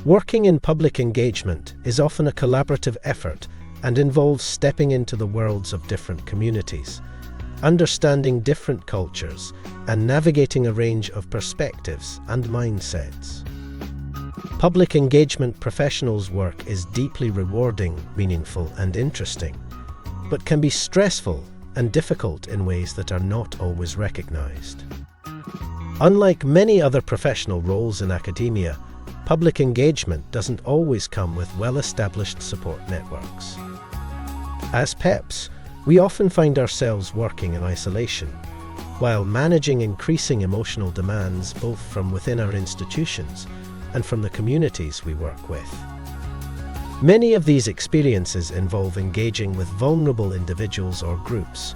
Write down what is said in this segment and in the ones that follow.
Working in public engagement is often a collaborative effort and involves stepping into the worlds of different communities, understanding different cultures, and navigating a range of perspectives and mindsets. Public engagement professionals' work is deeply rewarding, meaningful, and interesting, but can be stressful and difficult in ways that are not always recognized. Unlike many other professional roles in academia, public engagement doesn't always come with well-established support networks. As PEPs, we often find ourselves working in isolation, while managing increasing emotional demands both from within our institutions and from the communities we work with. Many of these experiences involve engaging with vulnerable individuals or groups,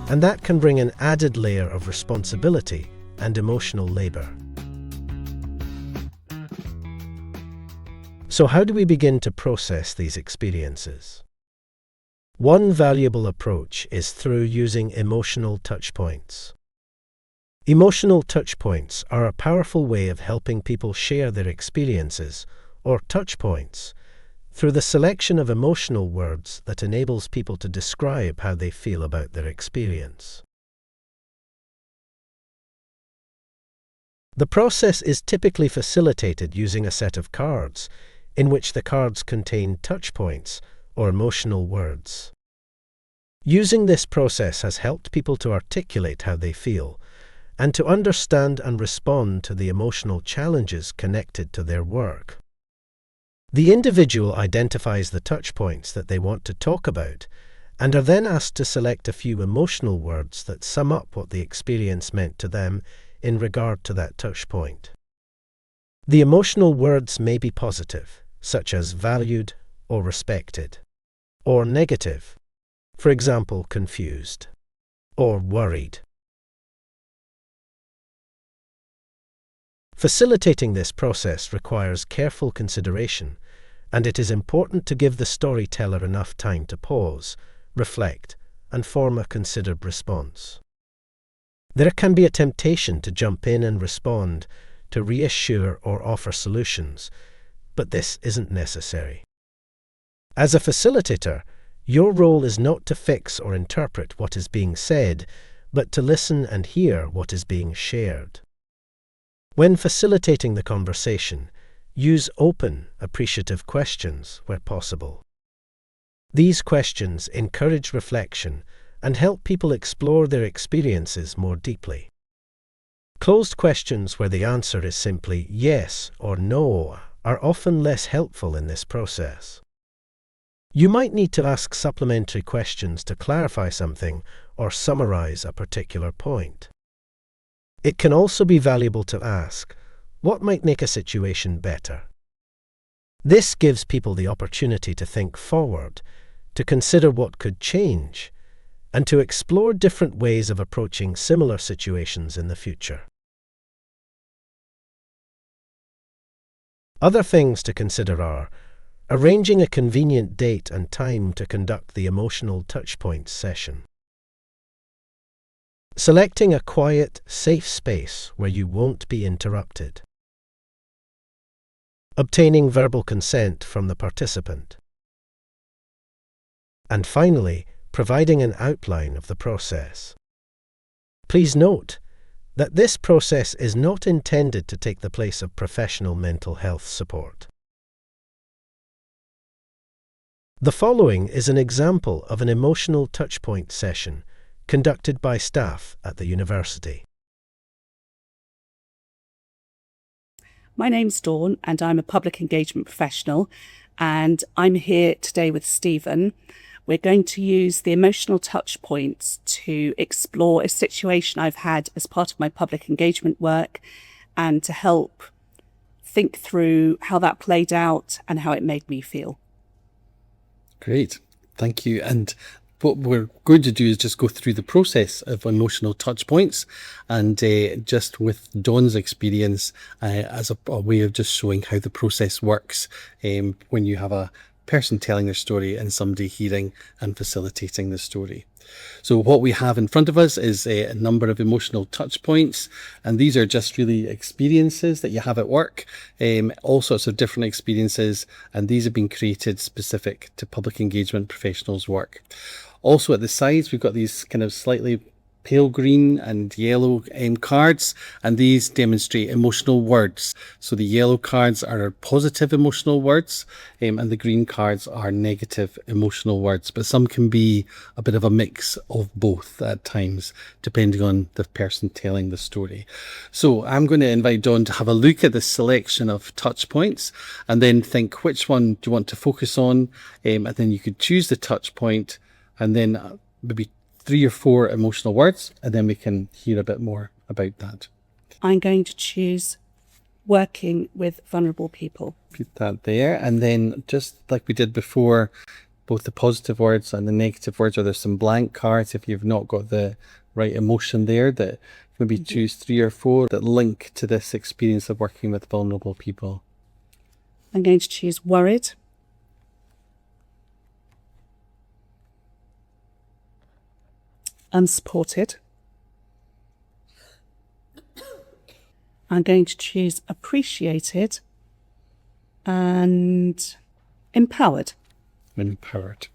and that can bring an added layer of responsibility and emotional labor. So how do we begin to process these experiences? One valuable approach is through using emotional touchpoints. Emotional touchpoints are a powerful way of helping people share their experiences, or touchpoints, through the selection of emotional words that enables people to describe how they feel about their experience. The process is typically facilitated using a set of cards, in which the cards contain touchpoints, or emotional words. Using this process has helped people to articulate how they feel, and to understand and respond to the emotional challenges connected to their work. The individual identifies the touchpoints that they want to talk about, and are then asked to select a few emotional words that sum up what the experience meant to them in regard to that touchpoint. The emotional words may be positive, such as valued or respected, or negative, for example, confused, or worried. Facilitating this process requires careful consideration, and it is important to give the storyteller enough time to pause, reflect, and form a considered response. There can be a temptation to jump in and respond, to reassure or offer solutions, but this isn't necessary. As a facilitator, your role is not to fix or interpret what is being said, but to listen and hear what is being shared. When facilitating the conversation, use open, appreciative questions where possible. These questions encourage reflection and help people explore their experiences more deeply. Closed questions where the answer is simply yes or no are often less helpful in this process. You might need to ask supplementary questions to clarify something or summarize a particular point. It can also be valuable to ask, what might make a situation better? This gives people the opportunity to think forward, to consider what could change, and to explore different ways of approaching similar situations in the future. Other things to consider are arranging a convenient date and time to conduct the emotional touchpoints session, selecting a quiet, safe space where you won't be interrupted, obtaining verbal consent from the participant, and finally, providing an outline of the process. Please note that this process is not intended to take the place of professional mental health support. The following is an example of an emotional touchpoint session conducted by staff at the university. My name's Dawn and I'm a public engagement professional, and I'm here today with Stephen. We're going to use the emotional touch points to explore a situation I've had as part of my public engagement work and to help think through how that played out and how it made me feel. Great, thank you. And what we're going to do is just go through the process of emotional touch points, and just with Dawn's experience as a way of just showing how the process works when you have a person telling their story and somebody hearing and facilitating the story. So what we have in front of us is a number of emotional touch points, and these are just really experiences that you have at work, all sorts of different experiences, and these have been created specific to public engagement professionals' work. Also at the sides, we've got these kind of slightly pale green and yellow cards, and these demonstrate emotional words. So the yellow cards are positive emotional words, and the green cards are negative emotional words, but some can be a bit of a mix of both at times, depending on the person telling the story. So I'm going to invite Dawn to have a look at this selection of touch points, and then think which one do you want to focus on, and then you could choose the touch point, and then maybe 3 or 4 emotional words, and then we can hear a bit more about that. I'm going to choose working with vulnerable people. Put that there, and then just like we did before, both the positive words and the negative words, or there's some blank cards if you've not got the right emotion there, that maybe choose 3 or 4 that link to this experience of working with vulnerable people. I'm going to choose worried, unsupported. I'm going to choose appreciated and empowered. Empowered.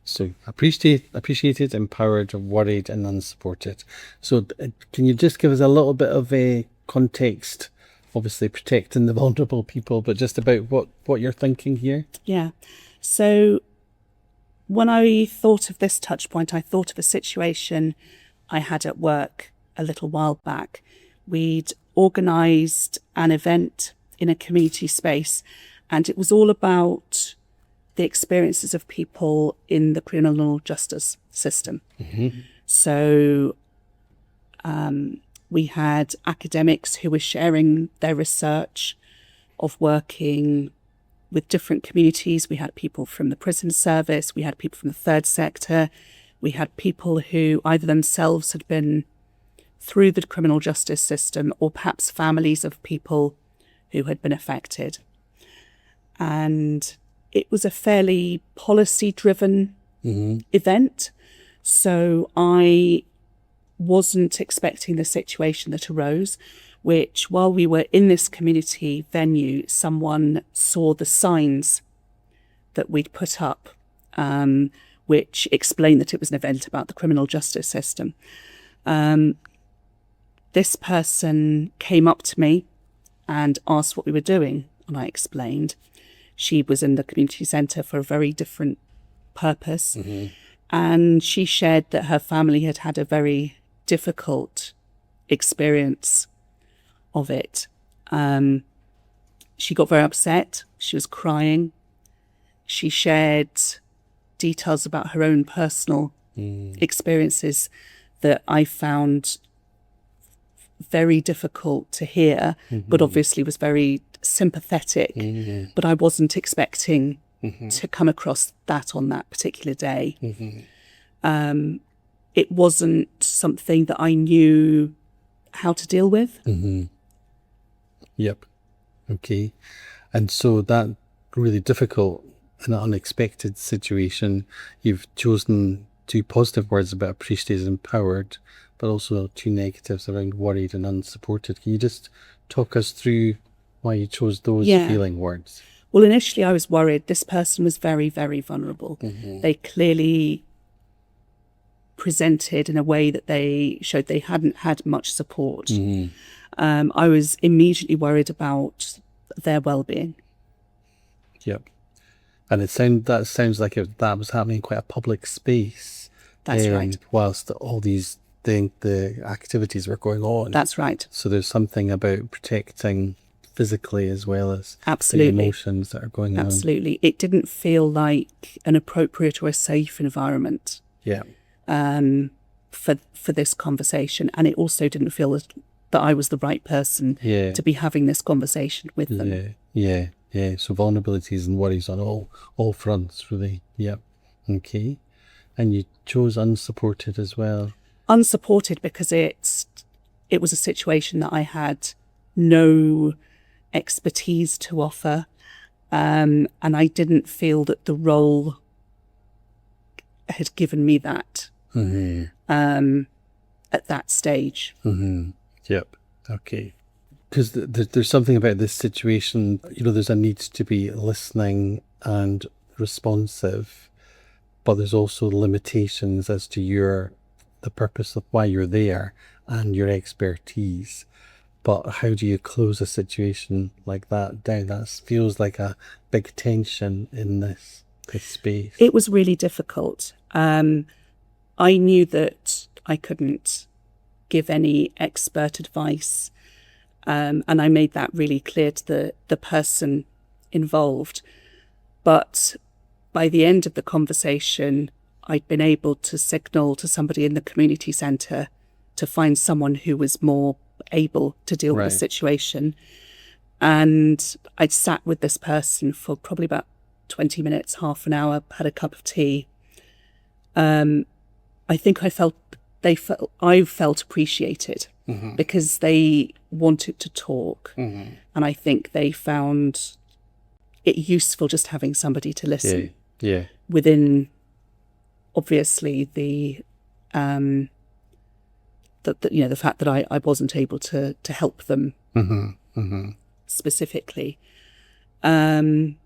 So appreciated, empowered, worried, and unsupported. So can you just give us a little bit of a context, obviously protecting the vulnerable people, but just about what you're thinking here? Yeah. So when I thought of this touch point, I thought of a situation I had at work a little while back. We'd organised an event in a community space, and it was all about the experiences of people in the criminal justice system. Mm-hmm. So we had academics who were sharing their research of working with different communities. We had people from the prison service, we had people from the third sector, we had people who either themselves had been through the criminal justice system, or perhaps families of people who had been affected. And it was a fairly policy-driven event. So I wasn't expecting the situation that arose, which while we were in this community venue, someone saw the signs that we'd put up, which explained that it was an event about the criminal justice system. This person came up to me and asked what we were doing, and I explained. She was in the community centre for a very different purpose, and she shared that her family had had a very difficult experience of it. She got very upset. She was crying. She shared details about her own personal experiences that I found very difficult to hear, but obviously was very sympathetic. But I wasn't expecting to come across that on that particular day. It wasn't something that I knew how to deal with. Yep. Okay. And so that really difficult and unexpected situation, you've chosen 2 positive words about appreciated and empowered, but also 2 negatives around worried and unsupported. Can you just talk us through why you chose those feeling words? Well, initially I was worried. This person was very, very vulnerable. They clearly presented in a way that they showed they hadn't had much support. I was immediately worried about their well-being. Yep. And that sounds like that was happening in quite a public space. That's right. Whilst all these the activities were going on. That's right. So there's something about protecting physically as well as Absolutely. the emotions that are going on. Absolutely. It didn't feel like an appropriate or a safe environment. Yeah. For this conversation, and it also didn't feel that I was the right person to be having this conversation with them. Yeah. So vulnerabilities and worries on all fronts, really. Yep. Okay. And you chose unsupported as well. Unsupported because it was a situation that I had no expertise to offer. And I didn't feel that the role had given me that at that stage. Yep. Okay. Because there's something about this situation, there's a need to be listening and responsive, but there's also limitations as to the purpose of why you're there and your expertise. But how do you close a situation like that down? That feels like a big tension in this space. It was really difficult. I knew that I couldn't give any expert advice, and I made that really clear to the person involved. But by the end of the conversation, I'd been able to signal to somebody in the community centre to find someone who was more able to deal with the situation. And I'd sat with this person for probably about 20 minutes, half an hour, had a cup of tea. I think I felt appreciated because they wanted to talk. And I think they found it useful just having somebody to listen. Yeah. Within, obviously, the fact that I wasn't able to help them specifically. And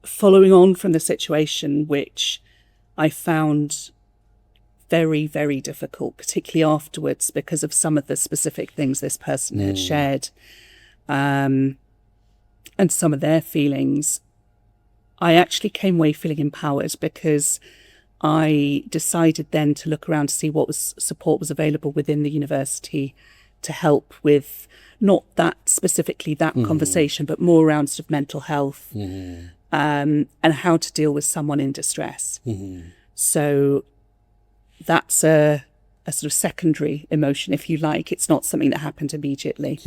following on from the situation, which I found very, very difficult, particularly afterwards, because of some of the specific things this person had shared, and some of their feelings, I actually came away feeling empowered because I decided then to look around to see what support was available within the university to help with not that specifically that conversation, but more around sort of mental health and how to deal with someone in distress. So that's a sort of secondary emotion, if you like. It's not something that happened immediately.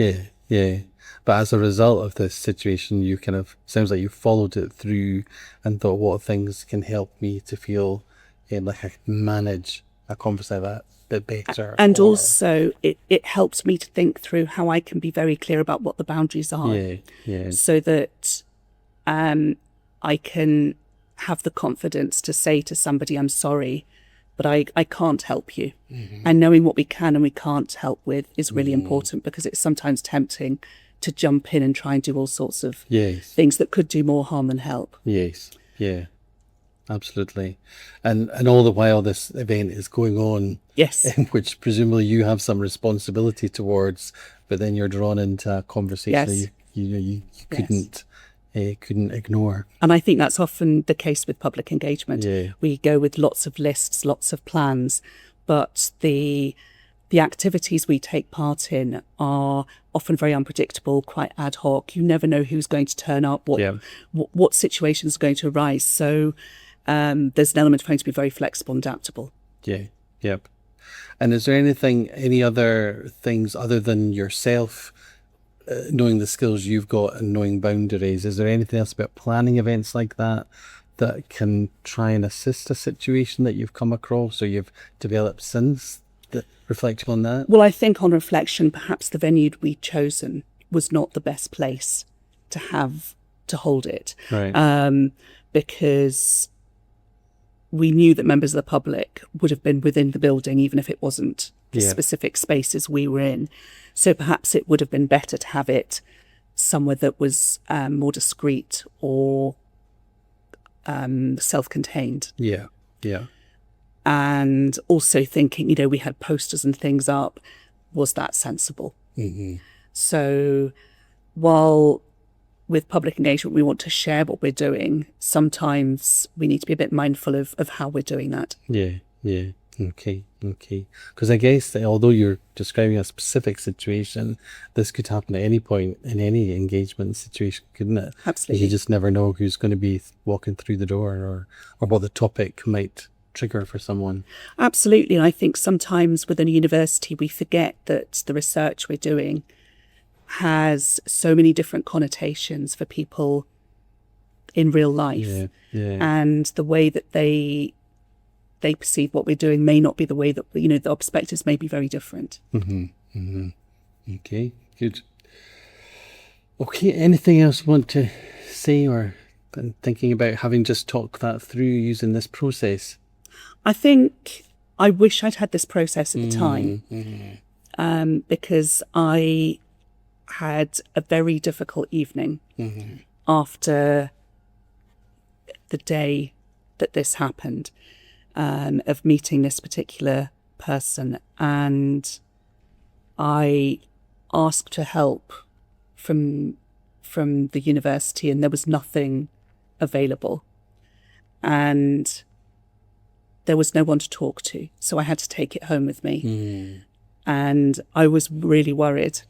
Yeah. But as a result of this situation, you sounds like you followed it through and thought, what things can help me to feel like I can manage a conversation like that a bit better. And also it helped me to think through how I can be very clear about what the boundaries are. Yeah. So that I can have the confidence to say to somebody, I'm sorry, but I can't help you. And knowing what we can and we can't help with is really important, because it's sometimes tempting to jump in and try and do all sorts of things that could do more harm than help. Yes. Yeah. Absolutely. And all the while this event is going on, in which presumably you have some responsibility towards, but then you're drawn into a conversation you couldn't ignore. And I think that's often the case with public engagement. We go with lots of lists, lots of plans, but the activities we take part in are often very unpredictable, quite ad hoc. You never know who's going to turn up, what situations are going to arise. So there's an element of having to be very flexible and adaptable. Yep. And is there any other things other than yourself, knowing the skills you've got and knowing boundaries, is there anything else about planning events like that can try and assist a situation that you've come across or you've developed since, that reflect on that? Well, I think on reflection, perhaps the venue we'd chosen was not the best place to hold it. Right. Because we knew that members of the public would have been within the building, even if it wasn't the specific spaces we were in. So perhaps it would have been better to have it somewhere that was more discreet or self-contained. Yeah. And also thinking, we had posters and things up. Was that sensible? So while with public engagement, we want to share what we're doing, sometimes we need to be a bit mindful of how we're doing that. Yeah. Okay. Because I guess that although you're describing a specific situation, this could happen at any point in any engagement situation, couldn't it? Absolutely. You just never know who's going to be walking through the door or what the topic might trigger for someone. Absolutely. And I think sometimes within a university, we forget that the research we're doing has so many different connotations for people in real life. And the way that they perceive what we're doing may not be the way that, our perspectives may be very different. Okay, good. Okay, anything else you want to say or been thinking about having just talked that through using this process? I think I wish I'd had this process at the time, because I had a very difficult evening after the day that this happened, of meeting this particular person, and I asked for help from the university, and there was nothing available, and there was no one to talk to, so I had to take it home with me. And I was really worried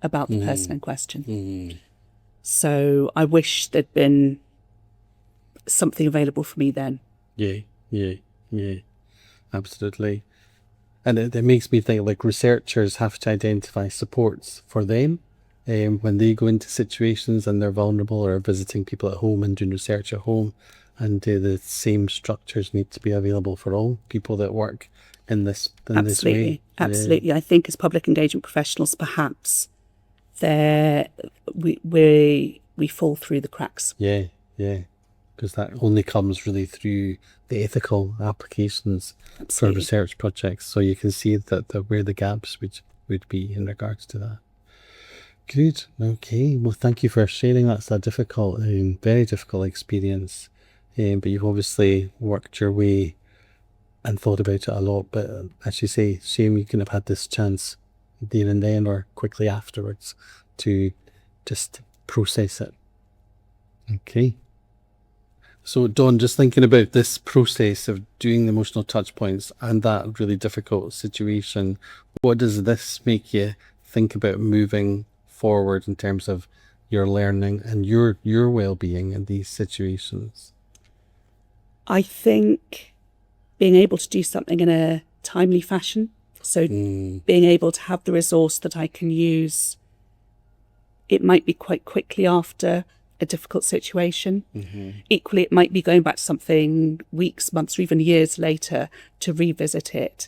about the person in question. So I wish there'd been something available for me then. Yeah, absolutely. And it makes me think, like, researchers have to identify supports for them when they go into situations and they're vulnerable, or visiting people at home and doing research at home. And the same structures need to be available for all people that work in this way. Absolutely. I think as public engagement professionals, perhaps we fall through the cracks. Yeah, because that only comes really through the ethical applications for research projects. So you can see that where the gaps would be in regards to that. Good. Okay. Well, thank you for sharing. That's a difficult, very difficult experience. But you've obviously worked your way and thought about it a lot. But as you say, shame you couldn't have had this chance there and then or quickly afterwards to just process it. Okay. So Dawn, just thinking about this process of doing the emotional touch points and that really difficult situation, what does this make you think about moving forward in terms of your learning and your well-being in these situations? I think being able to do something in a timely fashion, so being able to have the resource that I can use, it might be quite quickly after a difficult situation. Equally, it might be going back to something weeks, months, or even years later to revisit it,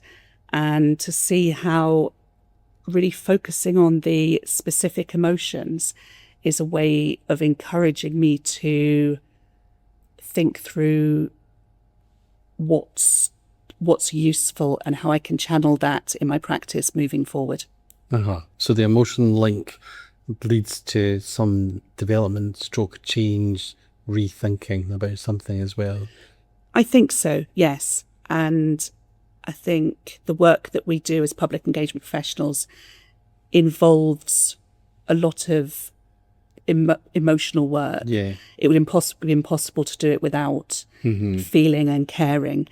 and to see how really focusing on the specific emotions is a way of encouraging me to think through what's useful and how I can channel that in my practice moving forward. So the emotion link leads to some development, stroke change, rethinking about something as well. I think so, yes. And I think the work that we do as public engagement professionals involves a lot of emotional work. Yeah. It would be impossible to do it without feeling and caring.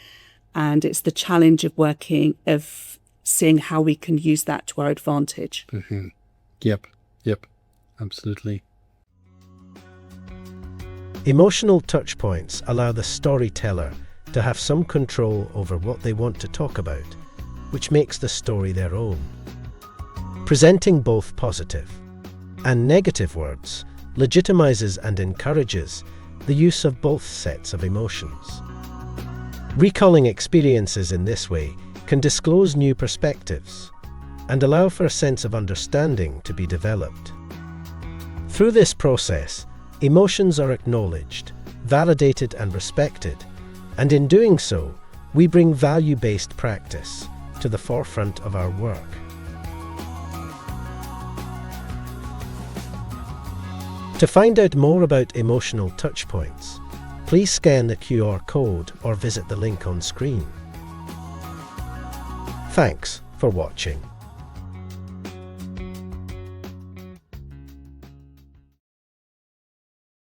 And it's the challenge of seeing how we can use that to our advantage. Yep, absolutely. Emotional touch points allow the storyteller to have some control over what they want to talk about, which makes the story their own. Presenting both positive and negative words legitimizes and encourages the use of both sets of emotions. Recalling experiences in this way can disclose new perspectives and allow for a sense of understanding to be developed. Through this process, emotions are acknowledged, validated and respected, and in doing so, we bring value-based practice to the forefront of our work. To find out more about emotional touchpoints, please scan the QR code or visit the link on screen. Thanks for watching.